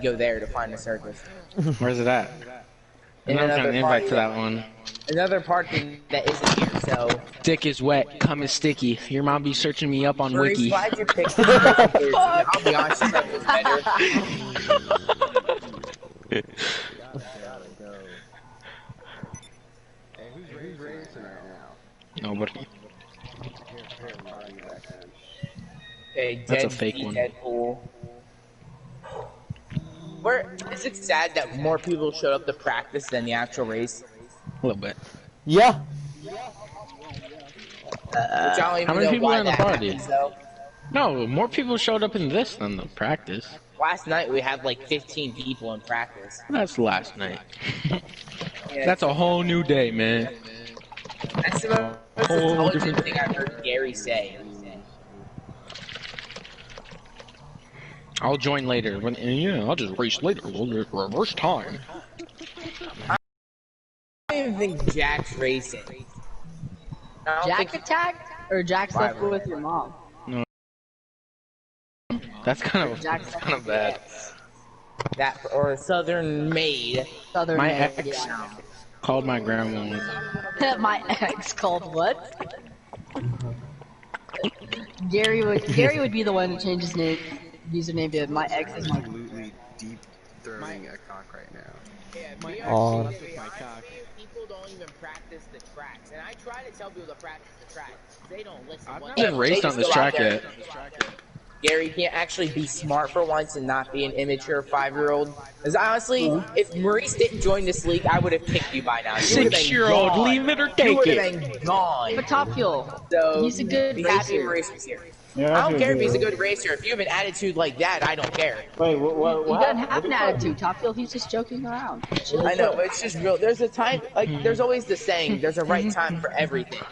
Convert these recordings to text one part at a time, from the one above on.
go there to find the circus. Where's it at? I'm In not gonna another invite park to that one. Another parking that isn't here, so. Dick is wet, cum is sticky. Your mom be searching me up on Maurice, Wiki. why'd you pick the I'll be honest, this was better. Nobody. Okay, That's a fake one. Deadpool. Is it sad that more people showed up to practice than the actual race? A little bit. Yeah. How many people are in the party? No, more people showed up in this than the practice. Last night we had like 15 people in practice. That's last night. Yeah, That's a whole new day, man. that's the most intelligent thing I've heard Gary say. I'll join later. Yeah, I'll just race later. We'll just reverse time. I don't even think Jack's racing. Jack attacked? Or Jack's left with your mom? No. That's kind of bad. That or Southern Maid. Southern My Maid, ex yeah. called my grandma. My ex called what? Gary would be the one to change his username to my ex is my. Absolutely deep throwing a cock right now. Oh. People don't even practice the tracks, and I try to tell people to practice the tracks. They don't listen. I haven't raced on this track yet. Gary, you can't actually be smart for once and not be an immature 5-year-old. Because honestly, if Maurice didn't join this league, I would have kicked you by now. 6-year-old, leave it or take you would it. have been gone. But Top Fuel, So he's a good be happy racer. Maurice was here. Yeah, I don't care if he's a good racer. If you have an attitude like that, I don't care. Wait, He doesn't have an attitude, Top Fuel. He's just joking around. I know, but it's just real. There's a time, like, there's always the saying, there's a right time for everything.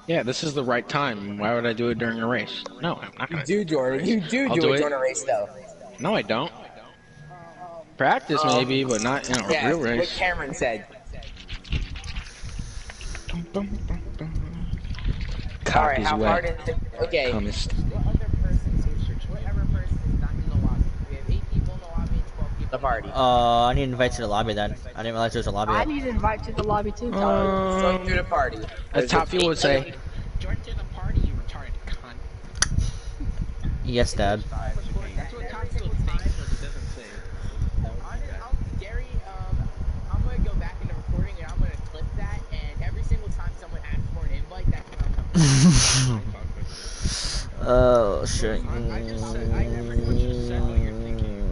Yeah, this is the right time. Why would I do it during a race? No, I'm not You gonna. do, Jordan. You do I'll do do it it. during a race, though. No, I don't. Practice maybe, but not in a Yeah, real what race. Cameron said. Cock Alright, is how wet. hard is it? Okay. Cum is Whatever person is not in the lobby. We have 8 people in the lobby and 12 people in the party. I need to invite to the lobby then. I didn't realize there was a lobby. I need to invite to the lobby too. Join through the party. As Top Fuel would say. Join to the party, you retarded cunt. Yes, Dad. That's what Top Fuel thinks, but it doesn't say. Gary, I'm gonna go back into recording and I'm gonna clip that, and every single time someone asks for an invite, that's when I'm coming. Oh shit. I just said, I pretty much just said what you're thinking.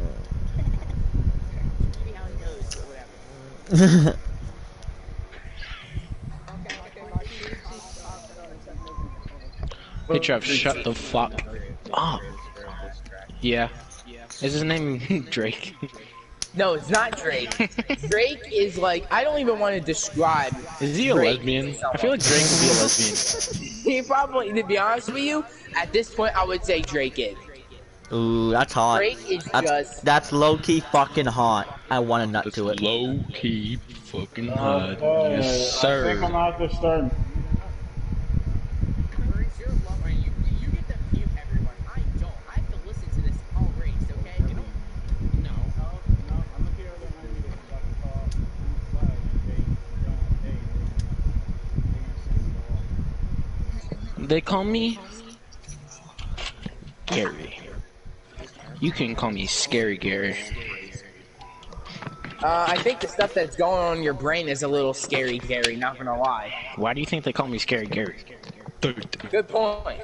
See how he knows, whatever. Hey Trev, shut the fuck up. Yeah. Is his name Drake? No, it's not Drake. Drake is like, I don't even want to describe. Is he a Drake lesbian? to I feel like Drake would be a lesbian. He probably, to be honest with you, at this point, I would say Drake is. Ooh, that's hot. Drake is just. That's low key fucking hot. I want a nut to it. Low key fucking hot. Yes, I sir. think I'm out to start. Maurice, you're loving you get to mute everyone. I don't. I have to listen to this all race, okay? You know? No. They call me Gary. You can call me Scary Gary. I think the stuff that's going on in your brain is a little scary, Gary, not gonna lie. Why do you think they call me Scary Gary? Good point.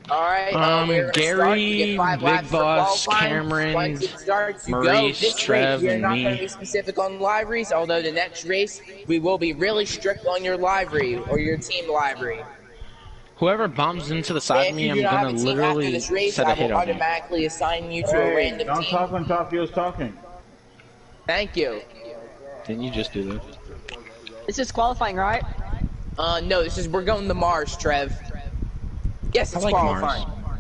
Alright, Gary, Big Boss, Cameron, Once it starts, you Maurice, go. This Trev, race, we're and not me. going to be specific on liveries, although the next race, we will be really strict on your livery, or your team livery. Whoever bombs into the side If of me, you I'm do not have gonna a team after literally this race, set I a hit will on you. automatically assign you to a Hey, random don't team. talk when Top Fuel's talking. Thank you. Didn't you just do that? This is qualifying, right? No, we're going to Mars, Trev. Yes, I it's like qualifying. Mars.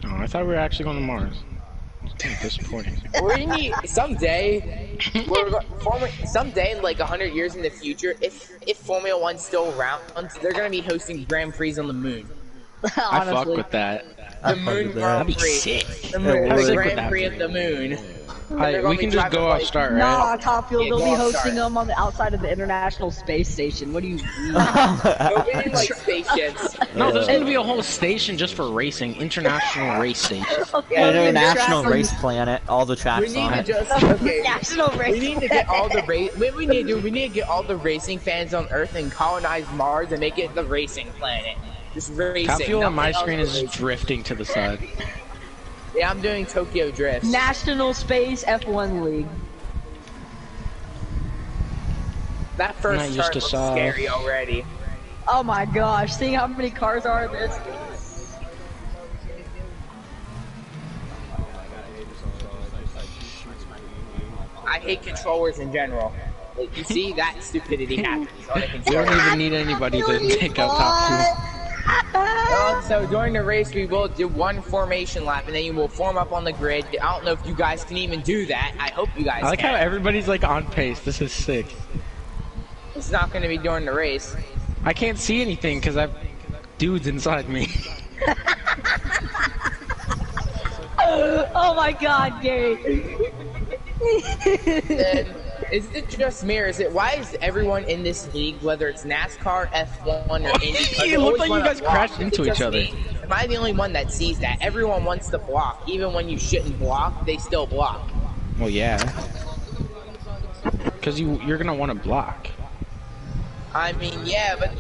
Oh, I thought we were actually going to Mars. Damn, disappointing. We need someday. Someday, in like 100 years in the future, if Formula One's still around, they're gonna be hosting Grand Prix on the moon. I fuck with that. The Moon Grand That'd be Prix. sick. The, moon, How the sick would Grand that Prix be? of the Moon. We can just go off start, right? Nah, Top Fuel, Yeah, they'll go be off hosting start. them on the outside of the International Space Station. What do you mean? Go in like spaceships. No, there's gonna be a whole station just for racing, international race station. Okay, International track- Race Planet, all the We tracks need on to it. just okay. National Race. We need to get all the what we need to do. We need to get all the racing fans on Earth and colonize Mars and make it the racing planet. Just racing. Top Fuel on my nothing screen else is but just racing. drifting to the side. Yeah, I'm doing Tokyo Drift. National Space F1 League. That first Not used turn to looks saw. scary already. Oh my gosh, seeing how many cars are in this. I hate controllers in general. Like, you see that stupidity happens on a We don't controller. even need anybody to take out Top Fuel. So during the race, we will do one formation lap, and then you will form up on the grid. I don't know if you guys can even do that. I hope you guys I like can. how everybody's like on pace. This is sick. It's not going to be during the race. I can't see anything because I've dudes inside me. Oh my god, Gary. And is it just me, or is it, why is everyone in this league, whether it's NASCAR, F1, or Indy, It looked like you guys crashed into each other. Am I the only one that sees that? Everyone wants to block. Even when you shouldn't block, they still block. Well, yeah. Because you're gonna want to block. I mean, yeah, but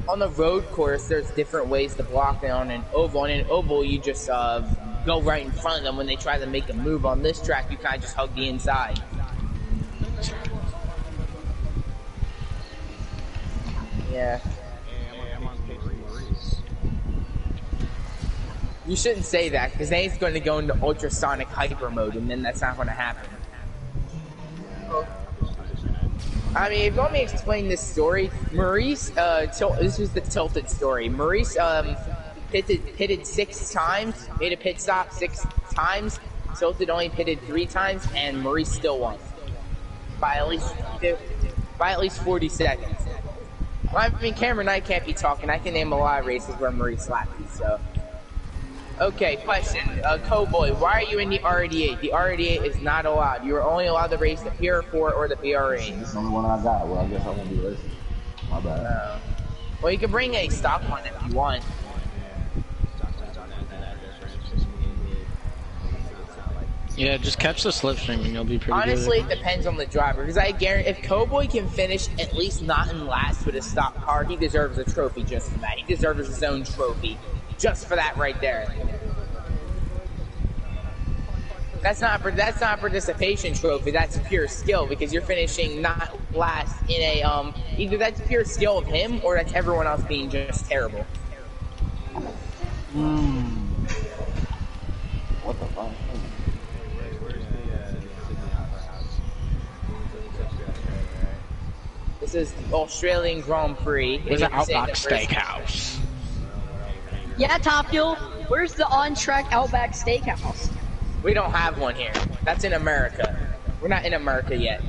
on the road course, there's different ways to block than on an oval. On an oval, you just go right in front of them when they try to make a move. On this track, you kind of just hug the inside. Yeah. You shouldn't say that, because then he's going to go into ultrasonic hyper mode, and then that's not going to happen. I mean, if you want me to explain this story, Maurice, this was the tilted story. Maurice, pitted 6 times, made a pit stop 6 times, tilted only pitted 3 times, and Maurice still won. By at least 40 seconds. Well, I mean, Cameron and I can't be talking. I can name a lot of races where Maurice slapped me, so. Okay, question. Cowboy, why are you in the RD8? The RD8 is not allowed. You are only allowed to race the PR4 or the PR8. This is the only one I got. Well, I guess I won't be racing. My bad. Well, you can bring a stock one if you want. Yeah, just catch the slipstream and you'll be pretty Honestly, good. it depends on the driver. Because I guarantee if Cowboy can finish at least not in last with a stock car, he deserves a trophy just for that. He deserves his own trophy just for that right there. That's not a participation trophy. That's pure skill because you're finishing not last in a either that's pure skill of him or that's everyone else being just terrible. What the fuck? This is the Australian Grand Prix. There's They an didn't say Outback the first- Steakhouse. Yeah, Top Fuel. Where's the on-track Outback Steakhouse? We don't have one here. That's in America. We're not in America yet.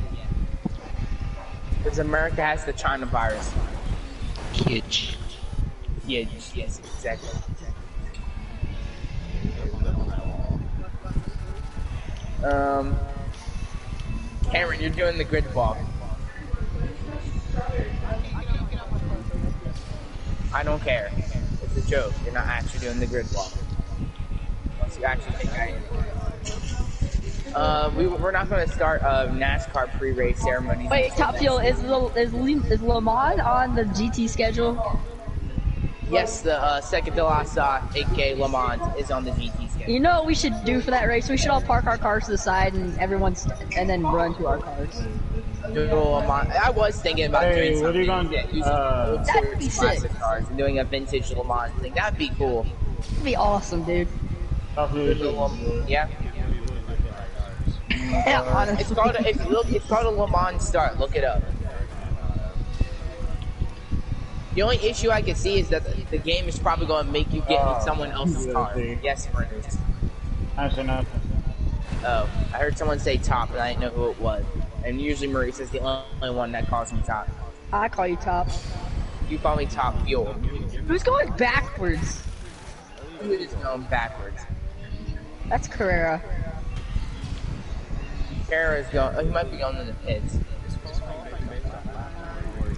Because America has the China virus. Huge. Yeah, yes, exactly. Cameron, you're doing the grid walk. I don't care. It's a joke. You're not actually doing the grid walk. Unless you actually think I am. We're not going to start a NASCAR pre-race ceremony. Wait, Top Fuel, is Le Mans on the GT schedule? Yes, the Second de la Sa, aka Le Mans, is on the GT schedule. You know what we should do for that race? We should all park our cars to the side and and then run to our cars. I was thinking about Hey, doing what are you something gonna do? using old That'd series be classic sick. cars and doing a vintage Le Mans thing. That'd be cool. That'd be awesome, dude. Yeah. Yeah, honestly. It's called a Le Mans start. Look it up. The only issue I can see is that the game is probably going to make you get in someone else's car. Yes, Ernest. Actually, not. Oh, I heard someone say Top, and I didn't know who it was. And usually Maurice is the only one that calls me Top. I call you Top. You call me Top Fuel. Who's going backwards? dude is going backwards. That's Carrera. Carrera's going. Oh, he might be going in the pits.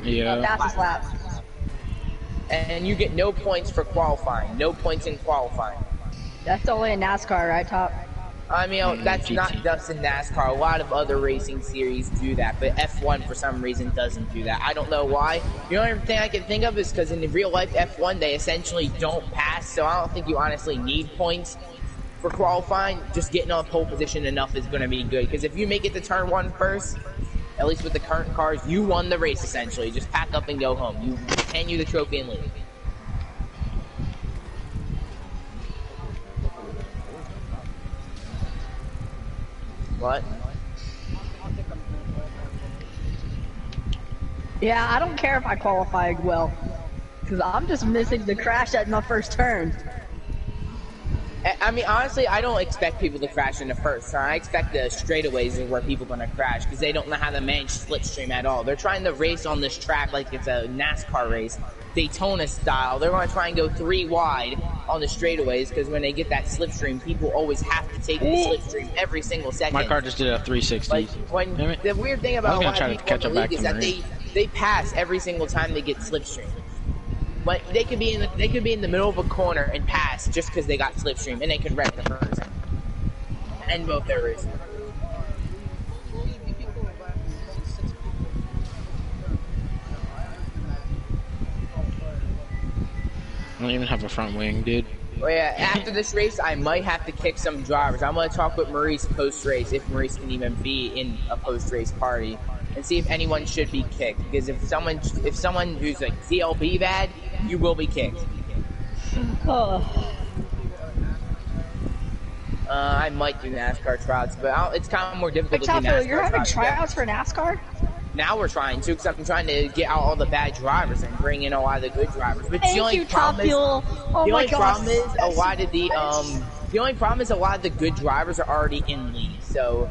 Yeah. Fastest lap. And you get no points for qualifying. No points in qualifying. That's only in NASCAR, right, Top? I mean, that's GT. not just in NASCAR. A lot of other racing series do that, but F1 for some reason doesn't do that. I don't know why. The only thing I can think of is because in real life F1 they essentially don't pass, so I don't think you honestly need points for qualifying. Just getting on pole position enough is going to be good, because if you make it to turn 1 first, at least with the current cars, you won the race essentially. Just pack up and go home. You hand you the trophy and leave. What? Yeah, I don't care if I qualified well. Because I'm just missing the crash at my first turn. I mean, honestly, I don't expect people to crash in the first turn. I expect the straightaways are where people are going to crash, because they don't know how to manage slipstream at all. They're trying to race on this track like it's a NASCAR race, Daytona style. They're going to try and go 3 wide on the straightaways, because when they get that slipstream, people always have to take the slipstream every single second. My car just did a 360. Like, when the weird thing about a lot of people in the league is that they pass every single time they get slipstream. But they could be in the middle of a corner and pass just because they got slipstream, and they could wreck the person. And both their races. I don't even have a front wing, dude. Well, yeah, after this race, I might have to kick some drivers. I'm going to talk with Maurice post-race, if Maurice can even be in a post-race party, and see if anyone should be kicked. Because if someone who's like CLB bad, you will be kicked. I might do NASCAR tryouts, but it's kind of more difficult to do NASCAR. You're having tryouts for NASCAR? Now we're trying to, because I'm trying to get out all the bad drivers and bring in a lot of the good drivers. But the only problem is a lot of the good drivers are already in league. So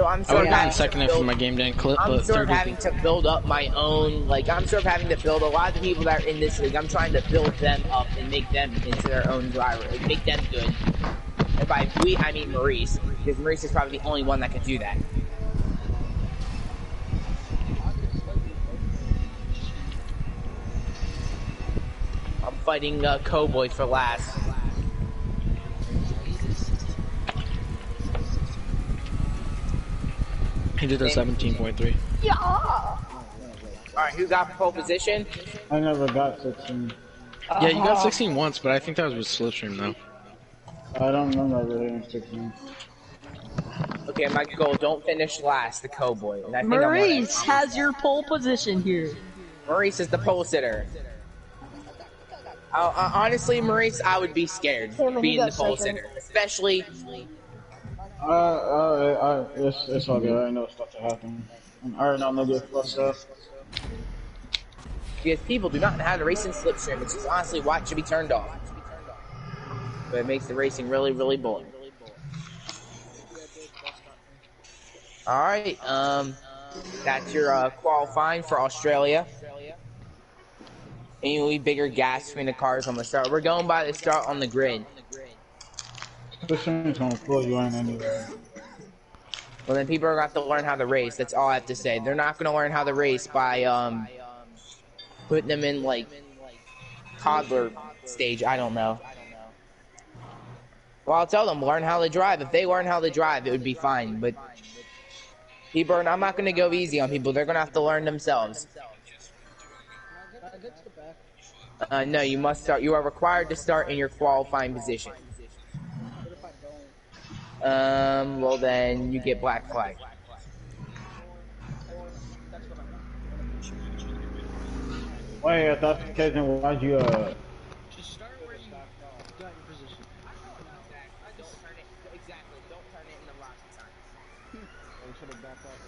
I'm sort of having second for my game day clip. I'm sort of having to build up my own. Like, I'm sort of having to build a lot of the people that are in this league. I'm trying to build them up and make them into their own driver, like, make them good. And by we, I mean Maurice, because Maurice is probably the only one that can do that. I'm fighting Cowboy for last. He did a 17.3. Yeah. Alright, who got pole position? I never got 16. Yeah, you got 16 once, but I think that was with slipstream though. I don't remember really 16. Okay, my goal, don't finish last, the Cowboy. And I think Maurice has your pole position here. Maurice is the pole sitter. Honestly, Maurice, I would be scared being the pole sitter, especially. It's all good. I know stuff to happen. I already know I'm gonna get fucked up. Because people do not know how to race in slipstream, which is honestly why it should be turned off. But it makes the racing really, really boring. Alright, that's your qualifying for Australia. And you'll need bigger gas between the cars on the start. We're going by the start on the grid. This thing's gonna pull you in anyway. Well, then people are going to have to learn how to race. That's all I have to say. They're not going to learn how to race by putting them in, like, toddler stage. I don't know. Well, I'll tell them, learn how to drive. If they learn how to drive, it would be fine. But people are, I'm not going to go easy on people. They're going to have to learn themselves. No, you must start. You are required to start in your qualifying position. Well then, you get black flag. Wait, if that's the case, then why'd you, Just start where you got your position. Exactly, don't turn it in the lock time. We should have backed off.